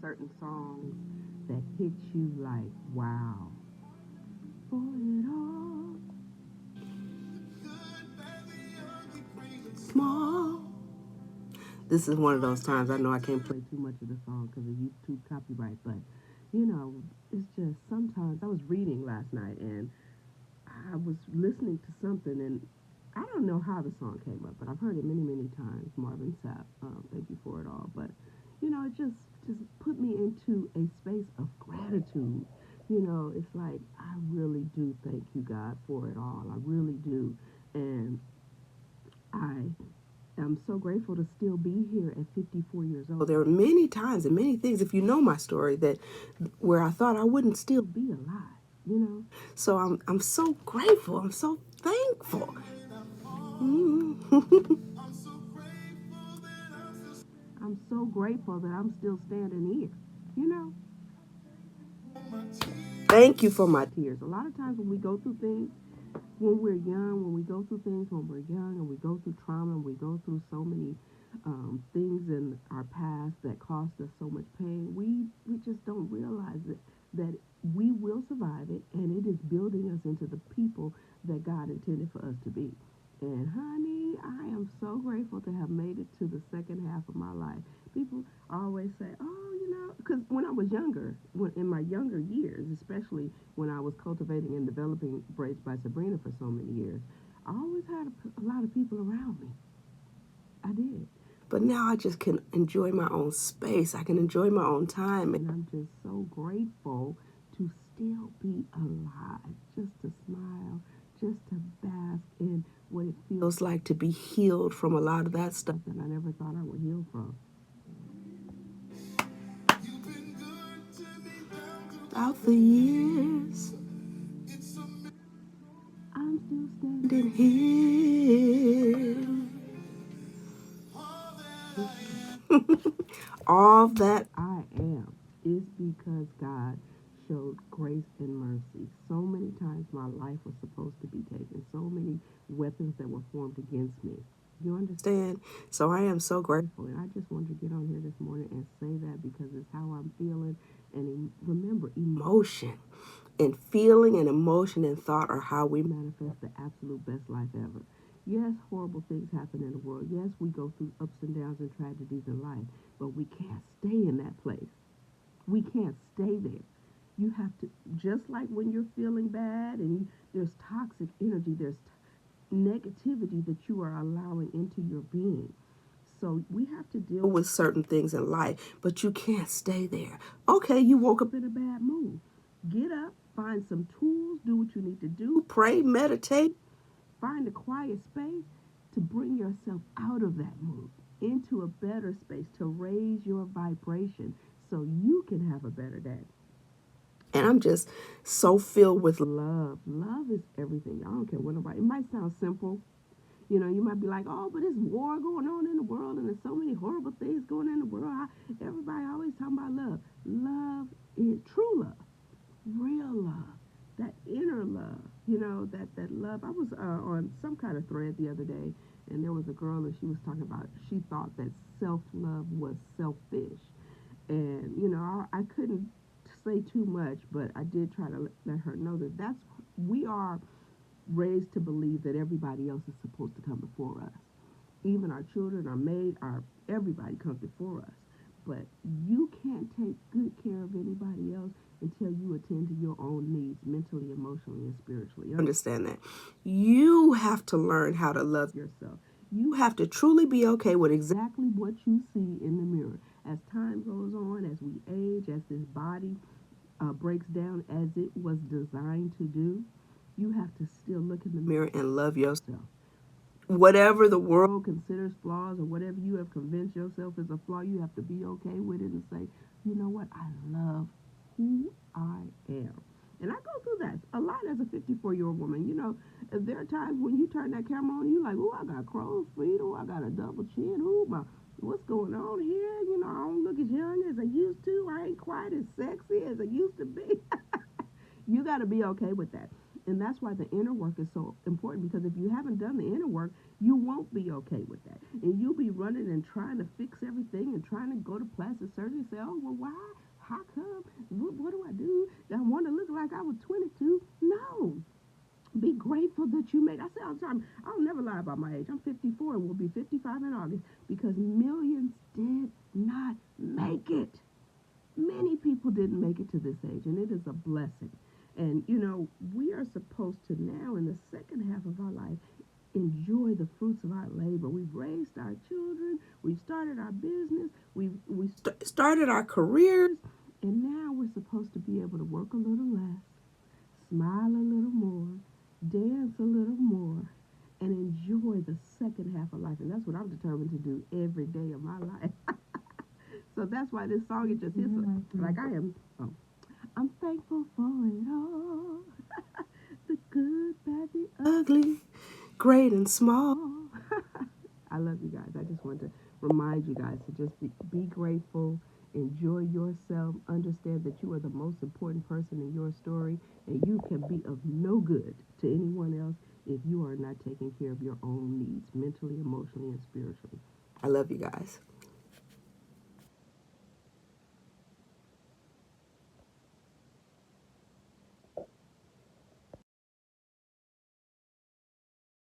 certain songs that hit you like, wow. For it all, small. This is one of those times I know I can't play too much of the song because of YouTube copyright, but it's just sometimes I was reading last night and I was listening to something and I don't know how the song came up, but I've heard it many, many times. Marvin Sapp, thank you for it all. But it just put me into a space of gratitude. It's like I really do thank you, God, for it all. I really do, and I am so grateful to still be here at 54 years old. There are many times and many things, if you know my story, that where I thought I wouldn't still be alive. So I'm so grateful. I'm so thankful. I'm so grateful that I'm still standing here. You know. Thank you for my tears. A lot of times when we go through things when we're young, when we go through things when we're young, and we go through trauma, and we go through so many things in our past that cost us so much pain, we just don't realize that we will survive it, and it is building us into the people that God intended for us to be. And honey, I am so grateful to have made it to the second half of my life. People always say, oh, because when I was younger, in my younger years, especially when I was cultivating and developing Braids by SaBrina for so many years, I always had a lot of people around me. I did. But now I just can enjoy my own space. I can enjoy my own time. And I'm just so grateful to still be alive, just to smile, just to bask in what it feels like to be healed from a lot of that stuff that I never thought I would heal from. Out the years, I'm still standing here. All that I am is because God showed grace and mercy. So many times my life was supposed to be taken. So many weapons that were formed against me. You understand? So I am so grateful. And I just wanted to get on here this morning and say that because it's how I'm feeling. And remember, emotion and feeling and emotion and thought are how we manifest the absolute best life ever. Yes, horrible things happen in the world. Yes, we go through ups and downs and tragedies in life, but we can't stay in that place. We can't stay there. You have to, just like when you're feeling bad and there's toxic energy, there's negativity that you are allowing into your being. So we have to deal with certain things in life, but you can't stay there. Okay, you woke up in a bad mood. Get up, find some tools, do what you need to do, pray, meditate, find a quiet space to bring yourself out of that mood into a better space to raise your vibration so you can have a better day. And I'm just so filled with love. Love is everything. I don't care what nobody, it might sound simple. You might be like, oh, but there's war going on in the world and there's so many horrible things going on in the world. Everybody always talking about love. Love is true love, real love, that inner love, that love. I was on some kind of thread the other day, and there was a girl and she was talking about, she thought that self-love was selfish. And, I couldn't say too much, but I did try to let her know that we are raised to believe that everybody else is supposed to come before us. Even our children, our maid, everybody comes before us. But you can't take good care of anybody else until you attend to your own needs mentally, emotionally, and spiritually. You understand that? You have to learn how to love yourself. You have to truly be okay with exactly what you see in the mirror. As time goes on, as we age, as this body breaks down as it was designed to do, you have to still look in the mirror and love yourself. Whatever the world considers flaws or whatever you have convinced yourself is a flaw, you have to be okay with it and say, you know what, I love who I am. And I go through that a lot as a 54-year-old woman. There are times when you turn that camera on and you're like, oh, I got crow's feet, oh, I got a double chin, oh, what's going on here? I don't look as young as I used to. I ain't quite as sexy as I used to be. You got to be okay with that. And that's why the inner work is so important, because if you haven't done the inner work, you won't be okay with that. And you'll be running and trying to fix everything and trying to go to plastic surgery and say, oh, well, why? How come? What do I do? I want to look like I was 22. No. Be grateful that you made. I say all the time, I'll never lie about my age. I'm 54 and will be 55 in August, because millions did not make it. Many people didn't make it to this age, and it is a blessing. And, we are supposed to now, in the second half of our life, enjoy the fruits of our labor. We've raised our children, we've started our business, we started our careers, and now we're supposed to be able to work a little less, smile a little more, dance a little more, and enjoy the second half of life. And that's what I'm determined to do every day of my life. So that's why this song, it just hits like I am. Oh, I'm thankful for it all. The good, bad, the ugly, great and small. I love you guys. I just want to remind you guys to just be grateful, enjoy yourself, understand that you are the most important person in your story, and you can be of no good to anyone else if you are not taking care of your own needs, mentally, emotionally, and spiritually. I love you guys.